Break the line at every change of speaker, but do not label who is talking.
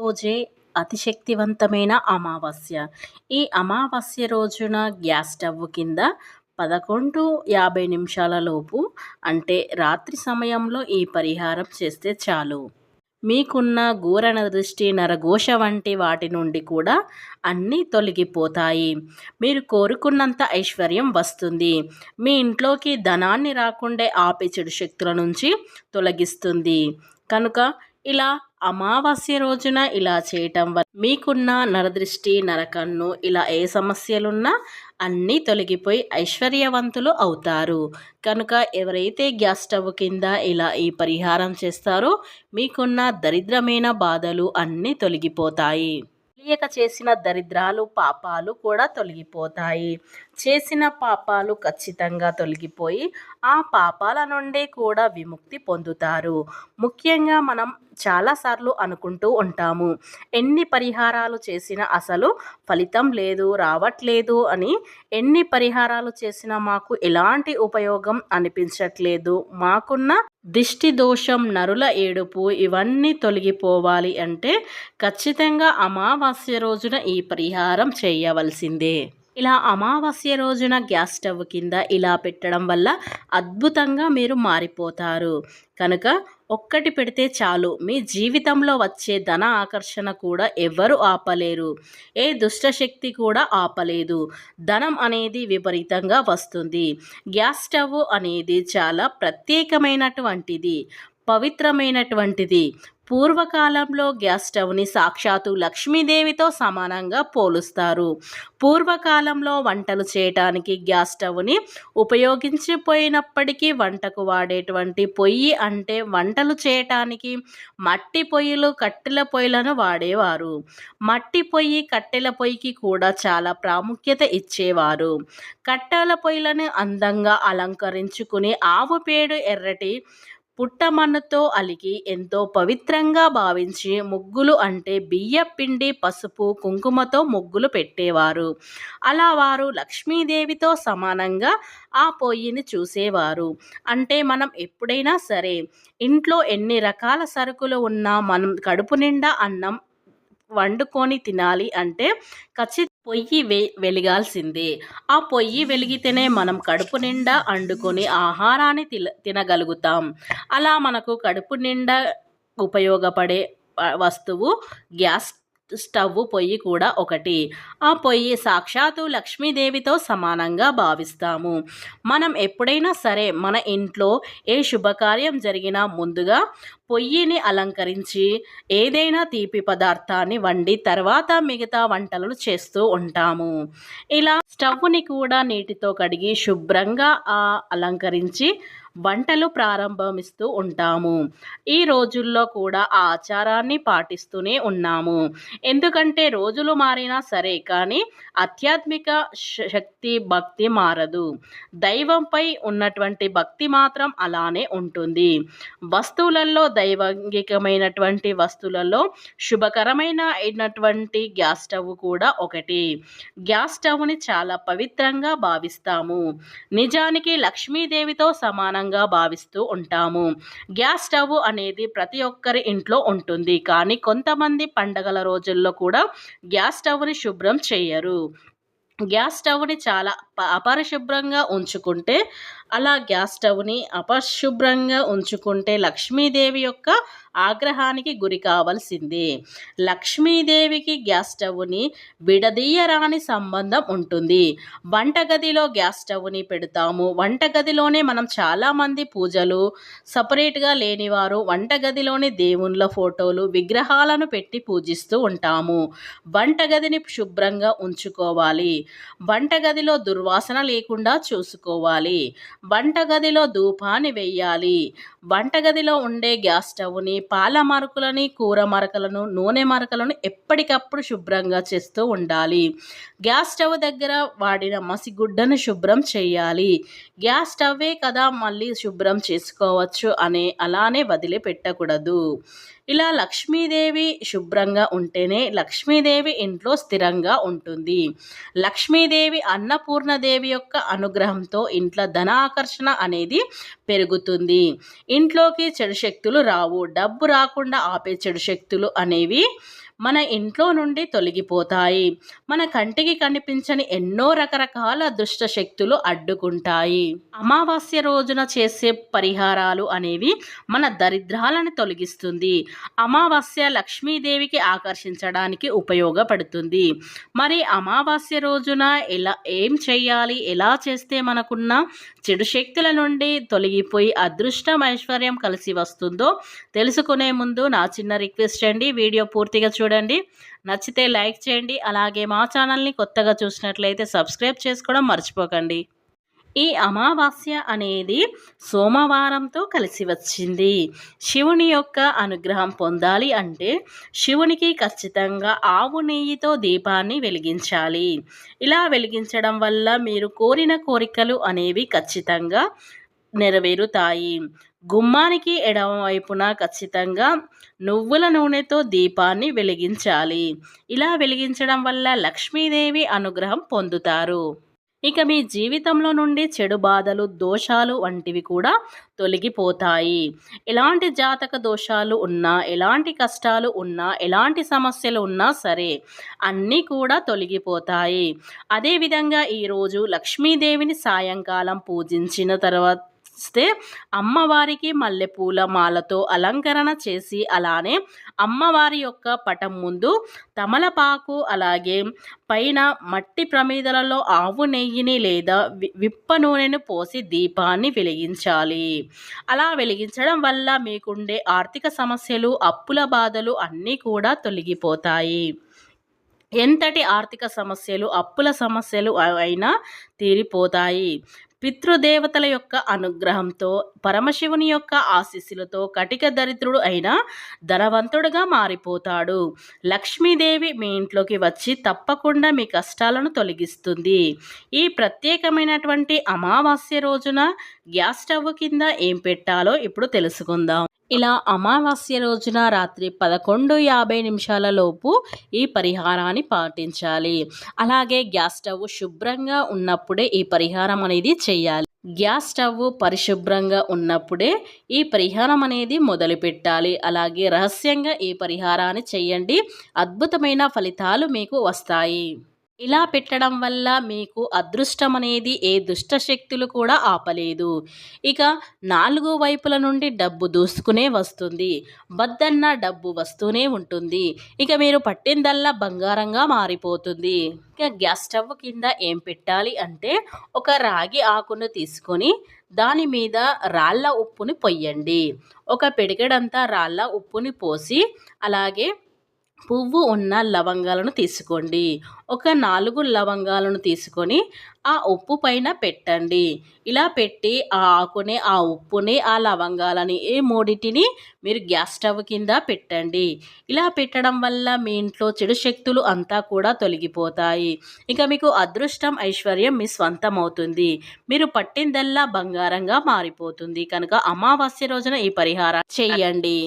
రోజే అతి శక్తివంతమైన అమావాస్య. ఈ అమావాస్య రోజున గ్యాస్ స్టవ్ కింద 11:50 నిమిషాల లోపు అంటే రాత్రి సమయంలో ఈ పరిహారం చేస్తే చాలు. మీకున్న ఘోర దృష్టి, నరఘోష వంటి వాటి నుండి కూడా అన్నీ తొలగిపోతాయి. మీరు కోరుకున్నంత ఐశ్వర్యం వస్తుంది. మీ ఇంట్లోకి ధనాన్ని రాకుండే ఆపే చెడు శక్తుల నుంచి తొలగిస్తుంది. కనుక ఇలా అమావాస్య రోజున ఇలా చేయటం వల్ల మీకున్న నరదృష్టి, నరకన్ను ఇలా ఏ సమస్యలున్నా అన్నీ తొలగిపోయి ఐశ్వర్యవంతులు అవుతారు. కనుక ఎవరైతే గ్యాస్ స్టవ్ కింద ఇలా ఈ పరిహారం చేస్తారో మీకున్న దరిద్రమైన బాధలు అన్నీ తొలగిపోతాయి. తెలియక చేసిన దరిద్రాలు, పాపాలు కూడా తొలగిపోతాయి. చేసిన పాపాలు ఖచ్చితంగా తొలగిపోయి ఆ పాపాల నుండి కూడా విముక్తి పొందుతారు. ముఖ్యంగా మనం చాలాసార్లు అనుకుంటూ ఉంటాము, ఎన్ని పరిహారాలు చేసినా అసలు ఫలితం లేదు, రావట్లేదు అని. ఎన్ని పరిహారాలు చేసినా మాకు ఎలాంటి ఉపయోగం అనిపించట్లేదు. మాకున్న దిష్టి దోషం, నరుల ఏడుపు ఇవన్నీ తొలగిపోవాలి అంటే ఖచ్చితంగా అమావాస్య రోజున ఈ పరిహారం చేయవలసిందే. ఇలా అమావాస్య రోజున గ్యాస్ స్టవ్ కింద ఇలా పెట్టడం వల్ల అద్భుతంగా మీరు మారిపోతారు. కనుక ఒక్కటి పెడితే చాలు, మీ జీవితంలో వచ్చే ధన ఆకర్షణ కూడా ఎవ్వరు ఆపలేరు. ఏ దుష్టశక్తి కూడా ఆపలేదు. ధనం అనేది విపరీతంగా వస్తుంది. గ్యాస్ స్టవ్ అనేది చాలా ప్రత్యేకమైనటువంటిది, పవిత్రమైనటువంటిది. పూర్వకాలంలో గ్యాస్ స్టవ్ని సాక్షాత్తు లక్ష్మీదేవితో సమానంగా పోలుస్తారు. పూర్వకాలంలో వంటలు చేయటానికి గ్యాస్ స్టవ్ని ఉపయోగించిపోయినప్పటికీ వంటకు వాడేటువంటి పొయ్యి అంటే వంటలు చేయటానికి మట్టి పొయ్యిలు, కట్టెల పొయ్యిలను వాడేవారు. మట్టి పొయ్యి, కట్టెల పొయ్యికి కూడా చాలా ప్రాముఖ్యత ఇచ్చేవారు. కట్టెల పొయ్యిలను అందంగా అలంకరించుకుని ఆవు పేడు, ఎర్రటి పుట్టమన్నుతో అలికి ఎంతో పవిత్రంగా భావించి ముగ్గులు అంటే బియ్యపిండి, పసుపు, కుంకుమతో ముగ్గులు పెట్టేవారు. అలా వారు లక్ష్మీదేవితో సమానంగా ఆ పొయ్యిని చూసేవారు. అంటే మనం ఎప్పుడైనా సరే ఇంట్లో ఎన్ని రకాల సరుకులు ఉన్నా మనం కడుపు నిండా అన్నం వండుకొని తినాలి అంటే పొయ్యి వెలిగాల్సిందే. ఆ పొయ్యి వెలిగితేనే మనం కడుపు నిండా వండుకొని ఆహారాన్ని తినగలుగుతాం. అలా మనకు కడుపు నిండా ఉపయోగపడే వస్తువు గ్యాస్ స్టవ్ పొయ్యి కూడా ఒకటి. ఆ పొయ్యి సాక్షాత్తు లక్ష్మీదేవితో సమానంగా భావిస్తాము. మనం ఎప్పుడైనా సరే మన ఇంట్లో ఏ శుభకార్యం జరిగినా ముందుగా పొయ్యిని అలంకరించి ఏదైనా తీపి పదార్థాన్ని వండి తర్వాత మిగతా వంటలను చేస్తూ ఉంటాము. ఇలా స్టవ్ని కూడా నీటితో కడిగి శుభ్రంగా అలంకరించి వంటలు ప్రారంభిస్తూ ఉంటాము. ఈ రోజుల్లో కూడా ఆ ఆచారాన్ని పాటిస్తూనే ఉన్నాము. ఎందుకంటే రోజులు మారినా సరే కానీ ఆధ్యాత్మిక శక్తి, భక్తి మారదు. దైవంపై ఉన్నటువంటి భక్తి మాత్రం అలానే ఉంటుంది. వస్తువులలో, దైవంగికమైనటువంటి వస్తువులలో శుభకరమైనటువంటి గ్యాస్ స్టవ్ కూడా ఒకటి. గ్యాస్ స్టవ్ని చాలా పవిత్రంగా భావిస్తాము. నిజానికి లక్ష్మీదేవితో సమానంగా భావిస్తూ ఉంటాము. గ్యాస్ స్టవ్ అనేది ప్రతి ఒక్కరి ఇంట్లో ఉంటుంది. కానీ కొంతమంది పండగల రోజుల్లో కూడా గ్యాస్ స్టవ్ని శుభ్రం చేయరు. గ్యాస్ స్టవ్ని చాలా అపరిశుభ్రంగా ఉంచుకుంటే, అలా గ్యాస్ స్టవ్ని అపరిశుభ్రంగా ఉంచుకుంటే లక్ష్మీదేవి యొక్క ఆగ్రహానికి గురి కావాల్సిందే. లక్ష్మీదేవికి గ్యాస్ స్టవ్ని విడదీయరాని సంబంధం ఉంటుంది. వంటగదిలో గ్యాస్ స్టవ్ని పెడతాము. వంటగదిలోనే మనం చాలామంది పూజలు సపరేట్గా లేనివారు వంటగదిలోని దేవుళ్ళ ఫోటోలు, విగ్రహాలను పెట్టి పూజిస్తూ ఉంటాము. వంటగదిని శుభ్రంగా ఉంచుకోవాలి. వంటగదిలో దుర్వాసన లేకుండా చూసుకోవాలి. వంటగదిలో ధూపాన్ని వేయాలి. వంటగదిలో ఉండే గ్యాస్ స్టవ్ని, పాల మరకలని, కూర మరకలను, నూనె మరకలను ఎప్పటికప్పుడు శుభ్రంగా చేస్తూ ఉండాలి. గ్యాస్ స్టవ్ దగ్గర వాడిన మసిగుడ్డను శుభ్రం చేయాలి. గ్యాస్ స్టవ్వే కదా మళ్ళీ శుభ్రం చేసుకోవచ్చు అలానే వదిలిపెట్టకూడదు. ఇలా లక్ష్మీదేవి శుభ్రంగా ఉంటేనే లక్ష్మీదేవి ఇంట్లో స్థిరంగా ఉంటుంది. లక్ష్మీదేవి అన్నపూర్ణదేవి యొక్క అనుగ్రహంతో ఇంట్లో ధనాకర్షణ అనేది పెరుగుతుంది. ఇంట్లోకి చెడు శక్తులు రావు. డబ్బు రాకుండా ఆపే చెడు శక్తులు అనేవి మన ఇంట్లో నుండి తొలగిపోతాయి. మన కంటికి కనిపించని ఎన్నో రకరకాల దుష్ట శక్తులు అడ్డుకుంటాయి. అమావాస్య రోజున చేసే పరిహారాలు అనేవి మన దరిద్రాలను తొలగిస్తుంది. అమావాస్య లక్ష్మీదేవికి ఆకర్షించడానికి ఉపయోగపడుతుంది. మరి అమావాస్య రోజున ఏం చేయాలి, ఎలా చేస్తే మనకున్న చెడు శక్తుల నుండి తొలగిపోయి అదృష్టం ఐశ్వర్యం కలిసి వస్తుందో తెలుసుకునే ముందు నా చిన్న రిక్వెస్ట్ అండి, వీడియో పూర్తిగా చూడండి. నచ్చితే లైక్ చేయండి. అలాగే మా ఛానల్ని కొత్తగా చూసినట్లయితే సబ్స్క్రైబ్ చేసుకోవడం మర్చిపోకండి. ఈ అమావాస్య అనేది సోమవారంతో కలిసి వచ్చింది. శివుని యొక్క అనుగ్రహం పొందాలి అంటే శివునికి ఖచ్చితంగా ఆవు నెయ్యితో దీపాన్ని వెలిగించాలి. ఇలా వెలిగించడం వల్ల మీరు కోరిన కోరికలు అనేవి ఖచ్చితంగా నెరవేరుతాయి. గుమ్మానికి ఎడమవైపున ఖచ్చితంగా నువ్వుల నూనెతో దీపాన్ని వెలిగించాలి. ఇలా వెలిగించడం వల్ల లక్ష్మీదేవి అనుగ్రహం పొందుతారు. ఇక మీ జీవితంలో నుండి చెడు బాధలు, దోషాలు వంటివి కూడా తొలగిపోతాయి. ఎలాంటి జాతక దోషాలు ఉన్నా, ఎలాంటి కష్టాలు ఉన్నా, ఎలాంటి సమస్యలు ఉన్నా సరే అన్నీ కూడా తొలగిపోతాయి. అదేవిధంగా ఈరోజు లక్ష్మీదేవిని సాయంకాలం పూజించిన తర్వాత అమ్మవారికి మల్లెపూల మాలతో అలంకరణ చేసి, అలానే అమ్మవారి యొక్క పటం ముందు తమలపాకు, అలాగే పైన మట్టి ప్రమిదలలో ఆవు నెయ్యిని లేదా విప్ప నూనెను పోసి దీపాన్ని వెలిగించాలి. అలా వెలిగించడం వల్ల మీకుండే ఆర్థిక సమస్యలు, అప్పుల బాధలు అన్నీ కూడా తొలగిపోతాయి. ఎంతటి ఆర్థిక సమస్యలు, అప్పుల సమస్యలు అయినా తీరిపోతాయి. పితృదేవతల యొక్క అనుగ్రహంతో, పరమశివుని యొక్క ఆశీస్సులతో కటిక దరిద్రుడు అయినా ధనవంతుడుగా మారిపోతాడు. లక్ష్మీదేవి మీ ఇంట్లోకి వచ్చి తప్పకుండా మీ కష్టాలను తొలగిస్తుంది. ఈ ప్రత్యేకమైనటువంటి అమావాస్య రోజున గ్యాస్ స్టవ్ కింద ఏం పెట్టాలో ఇప్పుడు తెలుసుకుందాం. ఇలా అమావాస్య రోజున రాత్రి 11:50 లోపు ఈ పరిహారాన్ని పాటించాలి. అలాగే గ్యాస్ స్టవ్ శుభ్రంగా ఉన్నప్పుడే ఈ పరిహారం అనేది చేయాలి. గ్యాస్ స్టవ్ పరిశుభ్రంగా ఉన్నప్పుడే ఈ పరిహారం అనేది మొదలు పెట్టాలి. అలాగే రహస్యంగా ఈ పరిహారాన్ని చేయండి. అద్భుతమైన ఫలితాలు మీకు వస్తాయి. ఇలా పెట్టడం వల్ల మీకు అదృష్టం అనేది ఏ దుష్ట శక్తులు కూడా ఆపలేదు. ఇక 4 వైపుల నుండి డబ్బు దూసుకునే వస్తుంది. వద్దన్న డబ్బు వస్తూనే ఉంటుంది. ఇక మీరు పట్టిందల్లా బంగారంగా మారిపోతుంది. ఇక గ్యాస్ స్టవ్ కింద ఏం పెట్టాలి అంటే ఒక రాగి ఆకును తీసుకొని దాని మీద రాళ్ళ ఉప్పుని పొయ్యండి. ఒక పిడికెడంతా రాళ్ళ ఉప్పుని పోసి, అలాగే పువ్వు ఉన్న లవంగాలను తీసుకోండి. ఒక 4 లవంగాలను తీసుకొని ఆ ఉప్పు పైన పెట్టండి. ఇలా పెట్టి ఆ ఆకుని, ఆ ఉప్పుని, ఆ లవంగాలని ఈ మూడిటిని మీరు గ్యాస్ స్టవ్ కింద పెట్టండి. ఇలా పెట్టడం వల్ల మీ ఇంట్లో చెడు శక్తులు అంతా కూడా తొలగిపోతాయి. ఇక మీకు అదృష్టం ఐశ్వర్యం మీ స్వంతం అవుతుంది. మీరు పట్టిందల్లా బంగారంగా మారిపోతుంది. కనుక అమావాస్య రోజున ఈ పరిహారం చేయండి.